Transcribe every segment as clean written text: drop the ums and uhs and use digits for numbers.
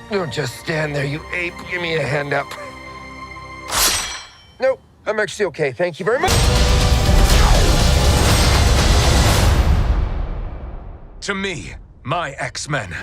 Don't just stand there, you ape. Give me a hand up. Nope, I'm actually okay. Thank you very much. To me, my X-Men.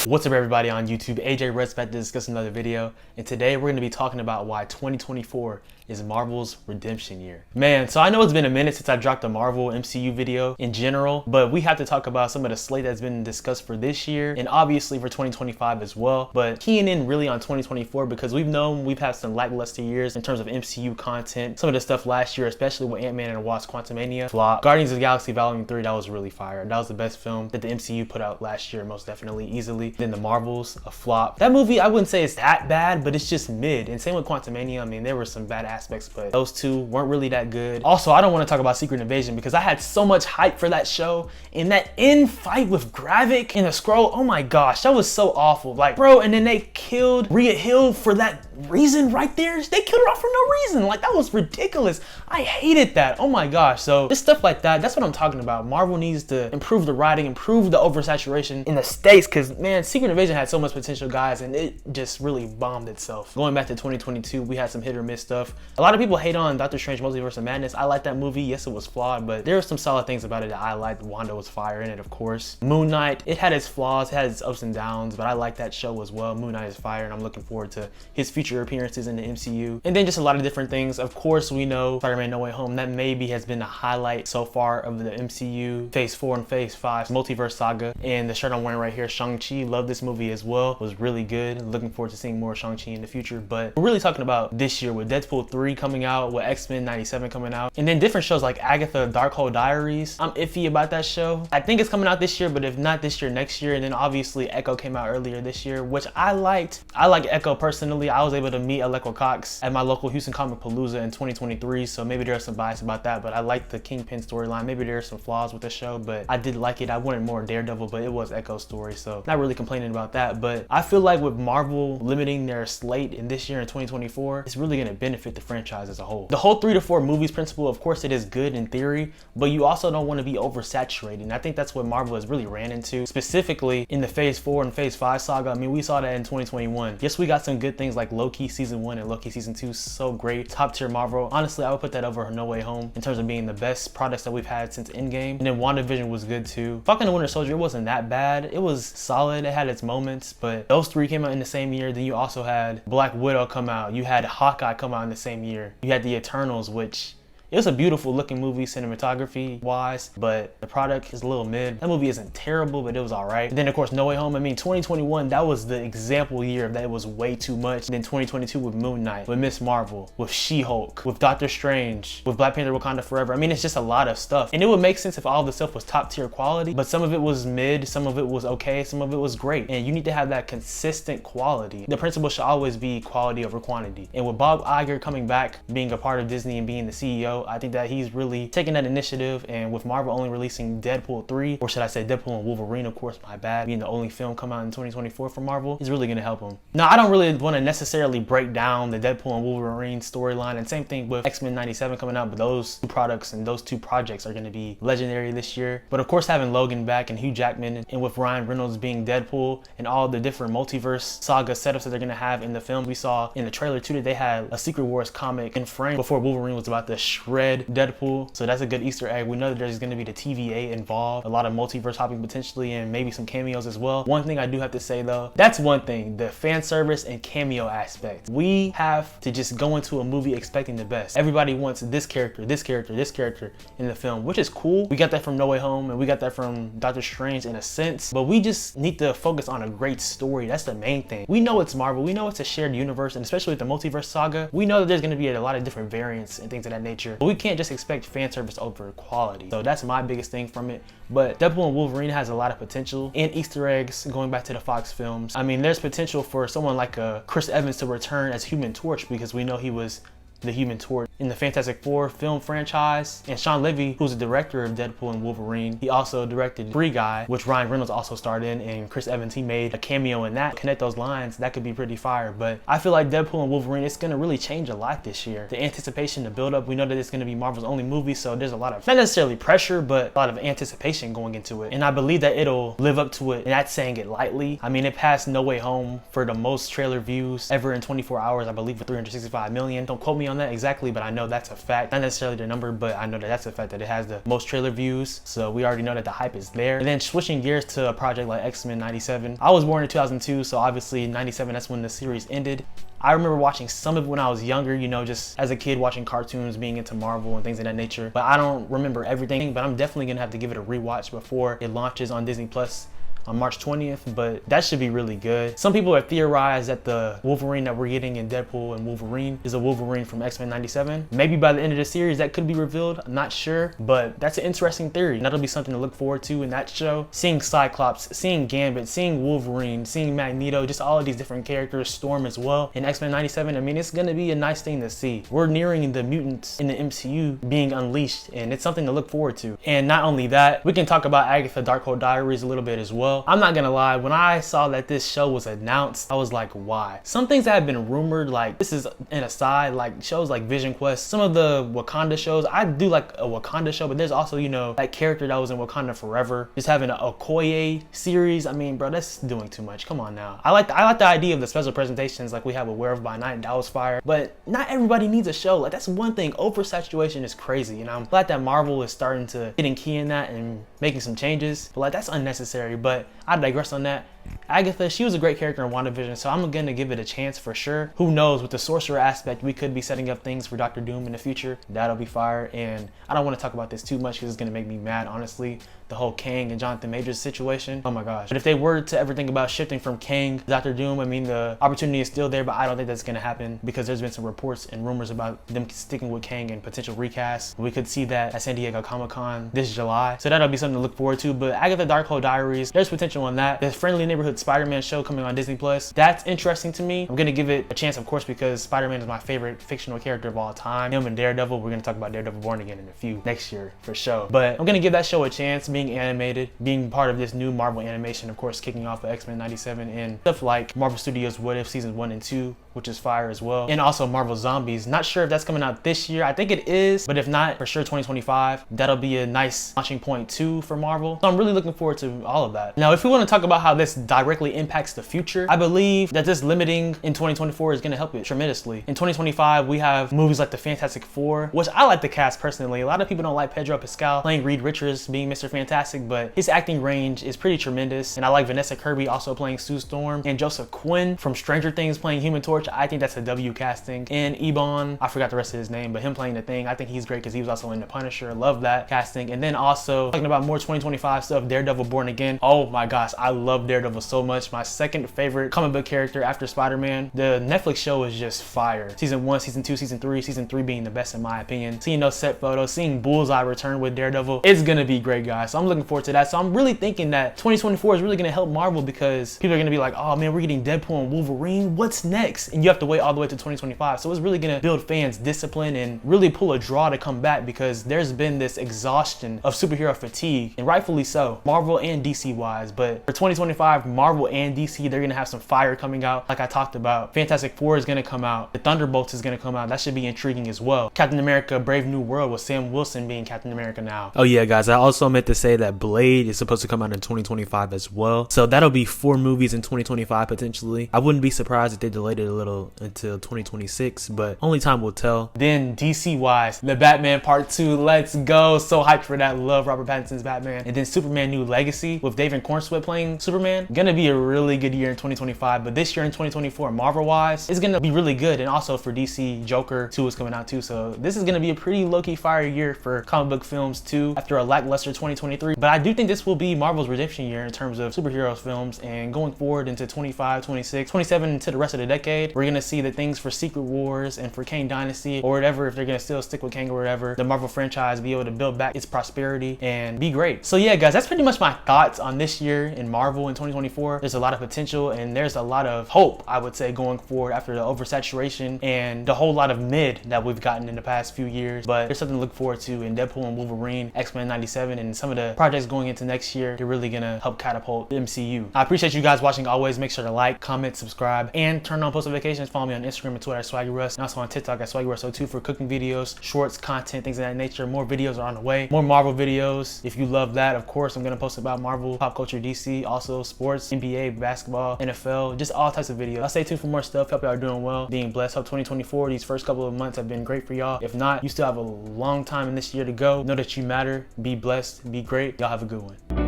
What's up everybody on YouTube? AJ Red's back to discuss another video, and today we're going to be talking about why 2024 is Marvel's redemption year. Man, so I know it's been a minute since I dropped a Marvel MCU video in general, but we have to talk about some of the slate that's been discussed for this year and obviously for 2025 as well, but keying in really on 2024 because we've had some lackluster years in terms of MCU content. Some of the stuff last year, especially with Ant-Man and the Wasp: Quantumania, flop. Guardians of the Galaxy Volume 3, that was really fire. That was the best film that the MCU put out last year, most definitely, easily. Then the Marvels, a flop. That movie, I wouldn't say it's that bad, but it's just mid. And same with Quantumania. I mean, there were some bad aspects, but those two weren't really that good. Also, I don't want to talk about Secret Invasion because I had so much hype for that show, and that end fight with Gravik and the Skrull, oh my gosh, that was so awful. Like, bro, and then they killed Rhea Hill for that reason right there. They killed her off for no reason. Like, that was ridiculous. I hated that. Oh my gosh. So just stuff like that, that's what I'm talking about. Marvel needs to improve the writing, improve the oversaturation in the States, because man, Secret Invasion had so much potential, guys, and it just really bombed itself. Going back to 2022, we had some hit or miss stuff. A lot of people hate on Doctor Strange Multiverse of Madness. I like that movie. Yes, it was flawed, but there were some solid things about it that I liked. Wanda was fire in it, of course. Moon Knight, it had its flaws, it had its ups and downs, but I like that show as well. Moon Knight is fire, and I'm looking forward to his future appearances in the MCU. And then just a lot of different things. Of course, we know Spider-Man No Way Home, that maybe has been the highlight so far of the MCU Phase 4 and Phase 5 multiverse saga. And the shirt I'm wearing right here, Shang-Chi, love this movie as well. It was really good. Looking forward to seeing more Shang-Chi in the future. But we're really talking about this year with Deadpool 3 coming out, with X-Men 97 coming out, and then different shows like Agatha Darkhold Diaries. I'm iffy about that show. I think it's coming out this year, but if not this year, next year. And then obviously Echo came out earlier this year, which I liked. I like Echo personally. I was able to meet Aleko Cox at my local Houston Comic Palooza in 2023, so maybe there's some bias about that, but I like the Kingpin storyline. Maybe there's some flaws with the show, but I did like it. I wanted more Daredevil, but it was Echo's story, so not really complaining about that. But I feel like with Marvel limiting their slate in this year in 2024, it's really going to benefit the franchise as a whole. The whole 3 to 4 movies principle, of course, it is good in theory, but you also don't want to be oversaturated. And I think that's what Marvel has really ran into, specifically in the Phase 4 and Phase 5 saga. I mean, we saw that in 2021. Yes, we got some good things like Loki Season 1 and Loki Season 2, so great. Top tier Marvel. Honestly, I would put that over No Way Home in terms of being the best products that we've had since Endgame. And then WandaVision was good too. Falcon and Winter Soldier, it wasn't that bad. It was solid. It had its moments, but those 3 came out in the same year. Then you also had Black Widow come out. You had Hawkeye come out in the same year. You had The Eternals, which it was a beautiful looking movie cinematography wise, but the product is a little mid. That movie isn't terrible, but it was all right. And then of course, No Way Home. I mean, 2021, that was the example year that it was way too much. And then 2022 with Moon Knight, with Miss Marvel, with She-Hulk, with Doctor Strange, with Black Panther Wakanda Forever. I mean, it's just a lot of stuff. And it would make sense if all the stuff was top tier quality, but some of it was mid, some of it was okay, some of it was great. And you need to have that consistent quality. The principle should always be quality over quantity. And with Bob Iger coming back, being a part of Disney and being the CEO, I think that he's really taking that initiative. And with Marvel only releasing Deadpool 3, or should I say Deadpool and Wolverine, of course, my bad, being the only film come out in 2024 for Marvel, is really gonna help him. Now, I don't really want to necessarily break down the Deadpool and Wolverine storyline, and same thing with X-Men 97 coming out, but those 2 products and those 2 projects are gonna be legendary this year. But of course, having Logan back and Hugh Jackman, and with Ryan Reynolds being Deadpool, and all the different multiverse saga setups that they're gonna have in the film. We saw in the trailer too that they had a Secret Wars comic in frame before Wolverine was about to shred Deadpool, so that's a good Easter egg. We know that there's going to be the TVA involved, a lot of multiverse hopping potentially, and maybe some cameos as well. One thing I do have to say though, that's one thing, the fan service and cameo aspect. We have to just go into a movie expecting the best. Everybody wants this character, this character, this character in the film, which is cool. We got that from No Way Home, and we got that from Doctor Strange in a sense, but we just need to focus on a great story. That's the main thing. We know it's Marvel, we know it's a shared universe, and especially with the multiverse saga, we know that there's going to be a lot of different variants and things of that nature, but we can't just expect fan service over quality. So that's my biggest thing from it. But Deadpool and Wolverine has a lot of potential and Easter eggs going back to the Fox films. I mean, there's potential for someone like Chris Evans to return as Human Torch, because we know he was the Human Torch in the Fantastic Four film franchise. And Sean Levy, who's the director of Deadpool and Wolverine, he also directed Free Guy, which Ryan Reynolds also starred in, and Chris Evans, he made a cameo in that. Connect those lines, that could be pretty fire. But I feel like Deadpool and Wolverine, it's gonna really change a lot this year. The anticipation, the build up, we know that it's gonna be Marvel's only movie, so there's a lot of, not necessarily pressure, but a lot of anticipation going into it. And I believe that it'll live up to it, and that's saying it lightly. I mean, it passed No Way Home for the most trailer views ever in 24 hours, I believe, with 365 million. Don't quote me on that exactly, but I know that's a fact. Not necessarily the number, but I know that that's a fact, that it has the most trailer views. So we already know that the hype is there. And then switching gears to a project like X-Men 97. I was born in 2002, so obviously 97, that's when the series ended. I remember watching some of it when I was younger, you know, just as a kid watching cartoons, being into Marvel and things of that nature. But I don't remember everything, but I'm definitely gonna have to give it a rewatch before it launches on Disney Plus on March 20th, but that should be really good. Some people have theorized that the Wolverine that we're getting in Deadpool and Wolverine is a Wolverine from X-Men 97. Maybe by the end of the series that could be revealed, I'm not sure, but that's an interesting theory. That'll be something to look forward to in that show. Seeing Cyclops, seeing Gambit, seeing Wolverine, seeing Magneto, just all of these different characters, Storm as well, in X-Men 97, I mean, it's gonna be a nice thing to see. We're nearing the mutants in the MCU being unleashed, and it's something to look forward to. And not only that, we can talk about Agatha Darkhold Diaries a little bit as well. I'm not gonna lie, when I saw that this show was announced, I was like, why? Some things that have been rumored, like, this is an aside, like shows like Vision Quest, some of the Wakanda shows, I do like a Wakanda show, but there's also, you know, that character that was in Wakanda Forever, just having an Okoye series. I mean, bro, that's doing too much. Come on now. I like the idea of the special presentations like we have with Werewolf by Night, that was fire, but not everybody needs a show. Like, that's one thing. Oversaturation is crazy, and I'm glad that Marvel is starting to get in key in that and making some changes, but like, that's unnecessary. But I digress on that. Agatha, she was a great character in WandaVision, so I'm gonna give it a chance for sure. Who knows, with the sorcerer aspect, we could be setting up things for Doctor Doom in the future. That'll be fire. And I don't want to talk about this too much because it's gonna make me mad, honestly. The whole Kang and Jonathan Majors situation, oh my gosh. But if they were to ever think about shifting from Kang to Doctor Doom, I mean, the opportunity is still there, but I don't think that's gonna happen because there's been some reports and rumors about them sticking with Kang and potential recasts. We could see that at San Diego Comic-Con this July, so that'll be something to look forward to. But Agatha Darkhold Diaries, there's potential on that. The Friendly Neighborhood Spider-Man show coming on Disney Plus, that's interesting to me. I'm gonna give it a chance, of course, because Spider-Man is my favorite fictional character of all time. Him and Daredevil, we're gonna talk about Daredevil Born Again in a few next year for sure. But I'm gonna give that show a chance, being animated, being part of this new Marvel animation, of course, kicking off with X-Men 97 and stuff like Marvel Studios What If seasons 1 and 2, which is fire as well. And also Marvel Zombies. Not sure if that's coming out this year. I think it is, but if not, for sure 2025. That'll be a nice launching point too for Marvel. So I'm really looking forward to all of that. Now, if we want to talk about how this directly impacts the future, I believe that this limiting in 2024 is going to help it tremendously. In 2025, we have movies like the Fantastic Four, which I like the cast personally. A lot of people don't like Pedro Pascal playing Reed Richards being Mr. Fantastic, but his acting range is pretty tremendous. And I like Vanessa Kirby also playing Sue Storm, and Joseph Quinn from Stranger Things playing Human Torch. I think that's a W casting. And Ebon, I forgot the rest of his name, but him playing the Thing, I think he's great because he was also in The Punisher. Love that casting. And then also talking about more 2025 stuff, Daredevil Born Again. Oh my gosh, I love Daredevil so much. My second favorite comic book character after Spider-Man. The Netflix show is just fire. Season 1, Season 2, Season 3 being the best in my opinion. Seeing those set photos, seeing Bullseye return with Daredevil, it's gonna be great, guys. So I'm looking forward to that. So I'm really thinking that 2024 is really gonna help Marvel because people are gonna be like, oh man, we're getting Deadpool and Wolverine, what's next? And you have to wait all the way to 2025. So it's really gonna build fans discipline and really pull a draw to come back because there's been this exhaustion of superhero fatigue, and rightfully so, Marvel and DC wise. But for 2025, Marvel and DC, they're gonna have some fire coming out. Like I talked about, Fantastic Four is gonna come out, the Thunderbolts is gonna come out. That should be intriguing as well. Captain America Brave New World with Sam Wilson being Captain America now. Oh yeah, guys, I also meant to say that Blade is supposed to come out in 2025 as well. So that'll be 4 movies in 2025 potentially. I wouldn't be surprised if they delayed it a little until 2026, but only time will tell. Then DC wise, the Batman Part 2, let's go. So hyped for that. Love Robert Pattinson's Batman. And then Superman New Legacy with David Cornsweet playing Superman. Gonna be a really good year in 2025, but this year in 2024, Marvel wise, it's gonna be really good. And also for DC, Joker 2 is coming out too. So this is gonna be a pretty low-key fire year for comic book films too, after a lackluster 2023. But I do think this will be Marvel's redemption year in terms of superhero films, and going forward into 25, 26, 27 into the rest of the decade, it. We're gonna see the things for Secret Wars and for Kang Dynasty or whatever, if they're gonna still stick with Kang or whatever, the Marvel franchise be able to build back its prosperity and be great. So yeah, guys, that's pretty much my thoughts on this year in Marvel in 2024. There's a lot of potential and there's a lot of hope, I would say, going forward after the oversaturation and the whole lot of mid that we've gotten in the past few years. But there's something to look forward to in Deadpool and Wolverine, X-Men 97, and some of the projects going into next year. They're really gonna help catapult the MCU. I appreciate you guys watching. Always make sure to like, comment, subscribe, and turn on post notifications. Follow me on Instagram and Twitter at SwaggyRuss, and also on TikTok at SwaggyRuss02 for cooking videos, shorts, content, things of that nature. More videos are on the way. More Marvel videos. If you love that, of course, I'm gonna post about Marvel, pop culture, DC, also sports, NBA, basketball, NFL, just all types of videos. I'll stay tuned for more stuff. Hope y'all are doing well, being blessed. Hope 2024, these first couple of months have been great for y'all. If not, you still have a long time in this year to go. Know that you matter. Be blessed. Be great. Y'all have a good one.